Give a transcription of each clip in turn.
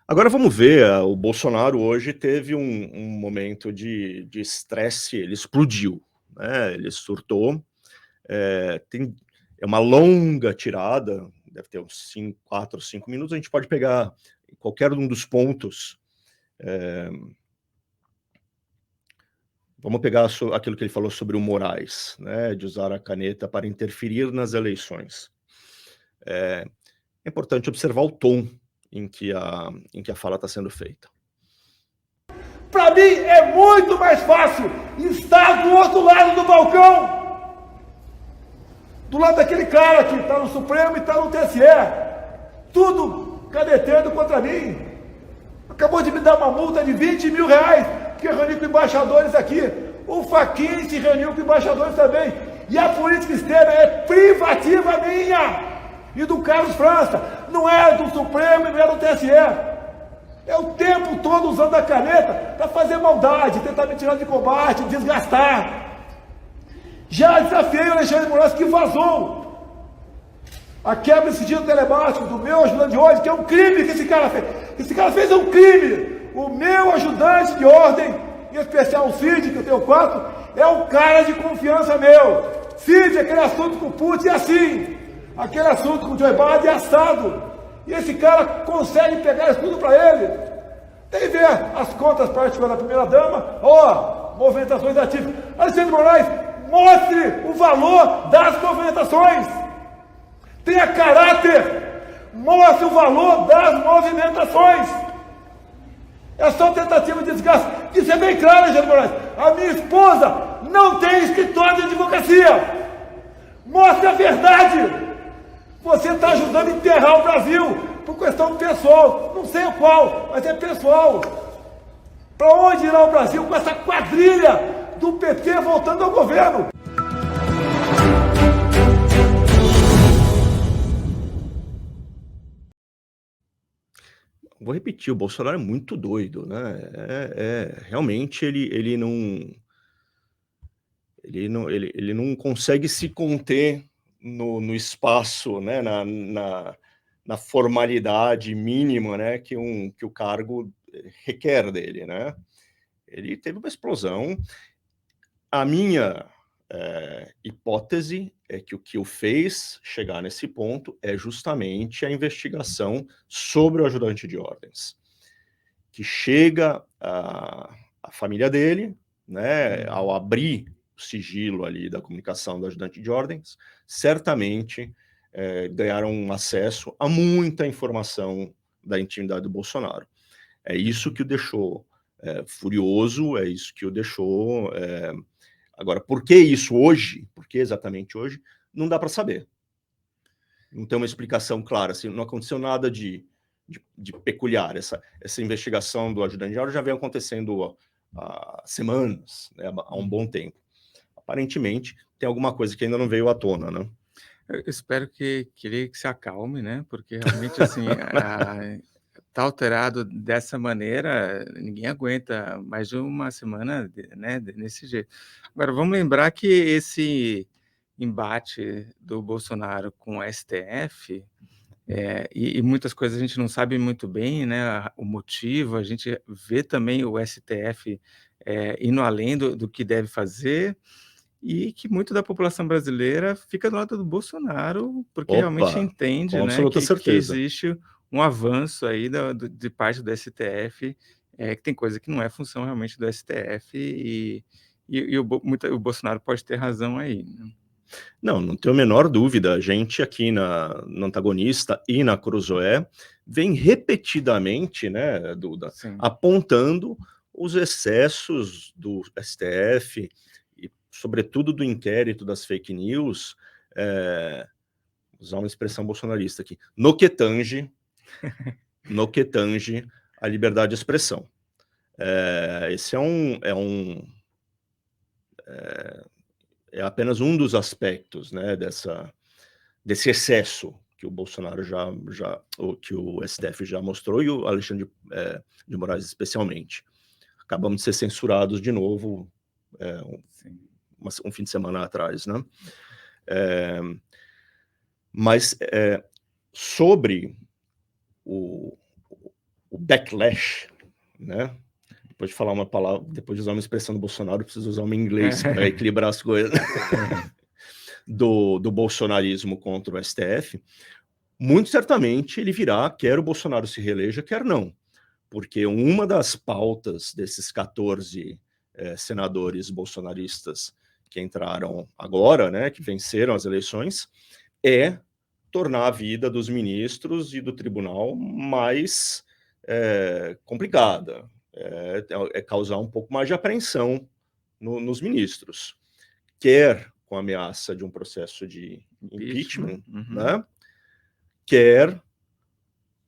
Agora vamos ver, o Bolsonaro hoje teve um momento de estresse, ele explodiu, né, ele surtou, tem uma longa tirada, deve ter uns 5, 4, 5 minutos, a gente pode pegar qualquer um dos pontos, vamos pegar aquilo que ele falou sobre o Moraes, né, de usar a caneta para interferir nas eleições. É importante observar o tom em que a fala está sendo feita. Para mim é muito mais fácil estar do outro lado do balcão, do lado daquele cara que está no Supremo e está no TSE, tudo canetando contra mim. Acabou de me dar uma multa de 20 mil reais, que eu reuni com embaixadores aqui. O Fachin se reuniu com embaixadores também. E a política externa é privativa minha e do Carlos França, não é do Supremo e não é do TSE. É o tempo todo usando a caneta para fazer maldade, tentar me tirar de combate, desgastar. Já desafiei o Alexandre de Moraes, que vazou a quebra de sigilo telemático do meu ajudante de ordem, que é um crime que esse cara fez. Esse cara fez um crime. O meu ajudante de ordem, em especial o Cid, que eu tenho 4, é um cara de confiança meu. Cid, aquele assunto com o Putin é assim. Aquele assunto com o Joe Biden é assado. E esse cara consegue pegar isso tudo para ele. Tem que ver as contas particulares da primeira-dama, movimentações ativas. Alexandre de Moraes, mostre o valor das movimentações. Tenha caráter, mostre o valor das movimentações. É só tentativa de desgaste. Isso é bem claro, Alexandre de Moraes. A minha esposa não tem escritório de advocacia. Mostre a verdade. Você está ajudando a enterrar o Brasil por questão pessoal. Não sei o qual, mas é pessoal. Para onde irá o Brasil com essa quadrilha do PT voltando ao governo? Vou repetir, o Bolsonaro é muito doido, né? Realmente ele não consegue se conter no espaço, né? Na formalidade mínima, né? Que o cargo requer dele, né? Ele teve uma explosão. A minha hipótese é que o que o fez chegar nesse ponto é justamente a investigação sobre o ajudante de ordens, que chega a família dele, né, ao abrir o sigilo ali da comunicação do ajudante de ordens, certamente ganharam acesso a muita informação da intimidade do Bolsonaro. É isso que o deixou furioso, é isso que o deixou... Agora, por que isso hoje? Por que exatamente hoje? Não dá para saber. Não tem uma explicação clara. Assim, não aconteceu nada de peculiar. Essa investigação do ajudante de ordem já vem acontecendo há semanas, né, há um bom tempo. Aparentemente, tem alguma coisa que ainda não veio à tona, né? Eu espero que ele se acalme, né? Porque realmente, assim, tá alterado dessa maneira, ninguém aguenta mais de uma semana, né, nesse jeito. Agora, vamos lembrar que esse embate do Bolsonaro com o STF, e muitas coisas a gente não sabe muito bem, né, o motivo, a gente vê também o STF indo além do que deve fazer, e que muito da população brasileira fica do lado do Bolsonaro, porque realmente Opa, entende, com né, absoluta que certeza. existe um avanço aí de parte do STF, que tem coisa que não é função realmente do STF, e o Bolsonaro pode ter razão aí, né? Não tenho a menor dúvida. A gente aqui no Antagonista e na Cruzoé vem repetidamente, né, Duda, Sim. apontando os excessos do STF e, sobretudo, do inquérito das fake news, usar uma expressão bolsonarista aqui, no que tange a liberdade de expressão. Esse é apenas um dos aspectos, né, desse excesso que o Bolsonaro que o STF já mostrou e o Alexandre de Moraes especialmente. Acabamos de ser censurados de novo um fim de semana atrás, né? Mas sobre o o backlash, né? Depois de falar uma palavra, depois de usar uma expressão do Bolsonaro, eu preciso usar uma em inglês para equilibrar as coisas. do bolsonarismo contra o STF, muito certamente ele virá, quer o Bolsonaro se reeleja, quer não. Porque uma das pautas desses 14 senadores bolsonaristas que entraram agora, né, que venceram as eleições, é tornar a vida dos ministros e do tribunal mais complicada, causar um pouco mais de apreensão nos ministros, quer com a ameaça de um processo de impeachment, né, quer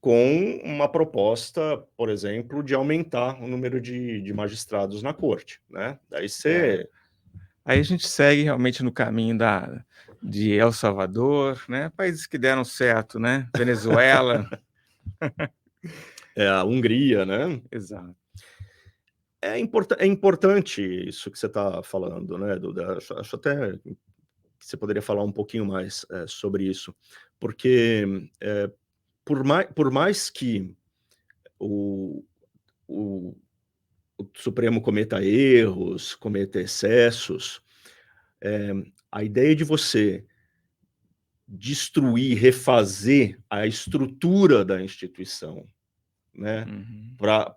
com uma proposta, por exemplo, de aumentar o número de magistrados na corte, né? Daí você... Aí a gente segue realmente no caminho de El Salvador, né? Países que deram certo, né? Venezuela. a Hungria, né? Exato. É importante isso que você está falando, né, Duda? Acho até que você poderia falar um pouquinho mais sobre isso, porque por mais que o Supremo cometa erros, cometa excessos, a ideia de você destruir, refazer a estrutura da instituição, né, para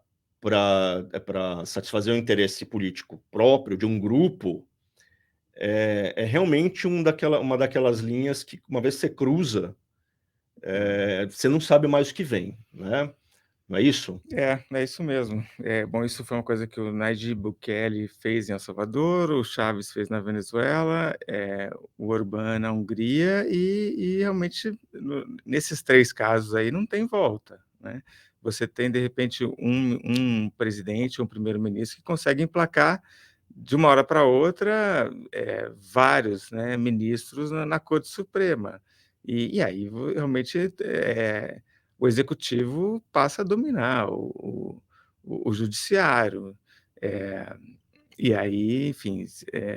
satisfazer o interesse político próprio de um grupo, é realmente uma daquelas linhas que, uma vez você cruza, você não sabe mais o que vem, né? Não é isso? É isso mesmo. Bom, isso foi uma coisa que o Nayib Bukele fez em El Salvador, o Chaves fez na Venezuela, o Orbán na Hungria, e realmente, nesses 3 casos aí, não tem volta, né? Você tem, de repente, um presidente, um primeiro-ministro que consegue emplacar, de uma hora para outra, vários, né, ministros na Corte Suprema. E aí, realmente, o executivo passa a dominar o judiciário. E aí, enfim,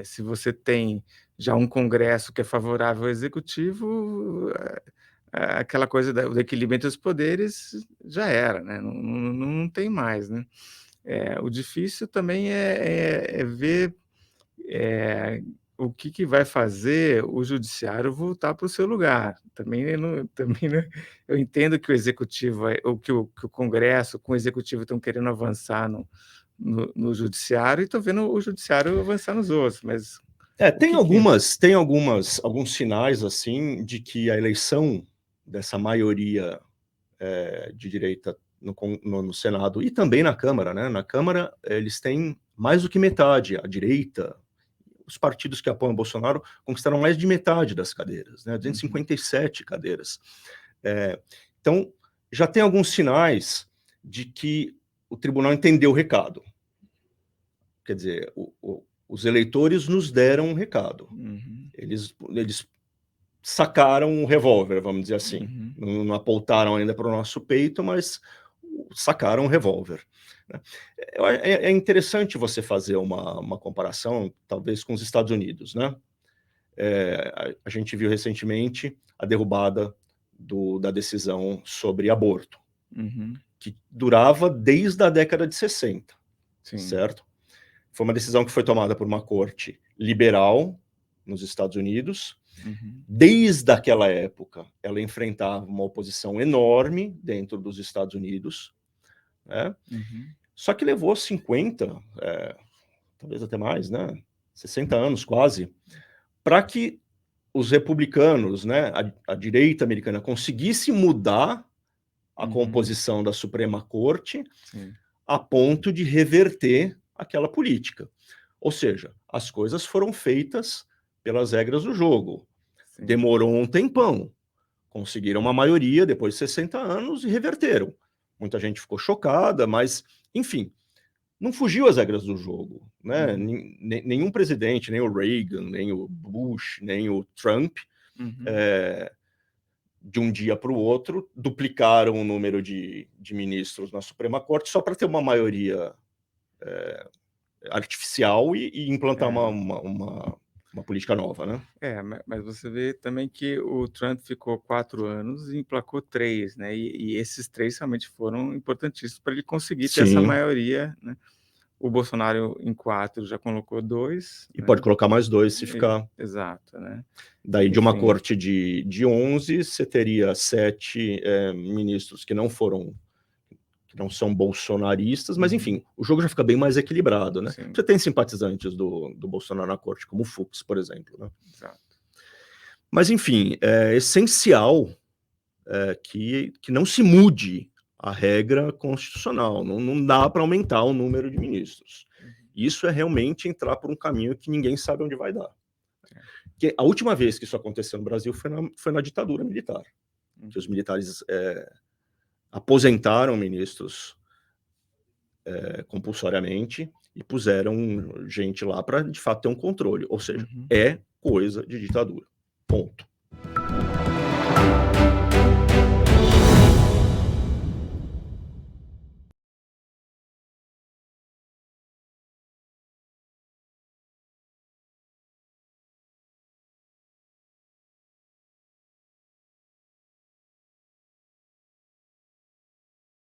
se você tem já um Congresso que é favorável ao executivo, aquela coisa do equilíbrio entre os poderes já era, né? Não tem mais, né? O difícil também é ver o que vai fazer o judiciário voltar para o seu lugar. Também eu entendo que o executivo, ou que o Congresso com o executivo estão querendo avançar no judiciário, e estão vendo o judiciário avançar nos outros, mas... Tem alguns sinais, assim, de que a eleição dessa maioria de direita no Senado e também na Câmara, né? Na Câmara, eles têm mais do que metade, a direita, os partidos que apoiam Bolsonaro conquistaram mais de metade das cadeiras, né? 257 cadeiras. Então, já tem alguns sinais de que o tribunal entendeu o recado. Quer dizer, os eleitores nos deram um recado. Eles sacaram um revólver, vamos dizer assim. Não apontaram ainda para o nosso peito, mas sacaram um revólver. É interessante você fazer uma comparação, talvez, com os Estados Unidos, né? A gente viu recentemente a derrubada da decisão sobre aborto, que durava desde a década de 60, certo? Foi uma decisão que foi tomada por uma corte liberal nos Estados Unidos. Desde aquela época, ela enfrentava uma oposição enorme dentro dos Estados Unidos, né? Só que levou 50, talvez até mais, né? 60 anos quase, para que os republicanos, né, a direita americana, conseguisse mudar a composição da Suprema Corte a ponto de reverter aquela política. Ou seja, as coisas foram feitas pelas regras do jogo. Demorou um tempão. Conseguiram uma maioria depois de 60 anos e reverteram. Muita gente ficou chocada, mas, enfim, não fugiu às regras do jogo, né? Nenhum presidente, nem o Reagan, nem o Bush, nem o Trump, de um dia para o outro, duplicaram o número de ministros na Suprema Corte só para ter uma maioria artificial e implantar uma política nova, né? Mas você vê também que o Trump ficou 4 anos e emplacou 3, né? E esses 3 realmente foram importantíssimos para ele conseguir ter essa Sim, maioria, né? O Bolsonaro em 4 já colocou 2, e né? pode colocar mais 2 se ficar. Exato, né? Daí, de uma Enfim. corte de 11, você teria 7 ministros que não são bolsonaristas, mas enfim, o jogo já fica bem mais equilibrado, né? Sim. Você tem simpatizantes do Bolsonaro na corte, como o Fux, por exemplo, né? Exato. Mas enfim, é essencial que não se mude a regra constitucional, não dá para aumentar o número de ministros. Isso é realmente entrar por um caminho que ninguém sabe onde vai dar. Porque a última vez que isso aconteceu no Brasil foi na ditadura militar, que os militares aposentaram ministros compulsoriamente e puseram gente lá para, de fato, ter um controle. Ou seja, é coisa de ditadura. Ponto.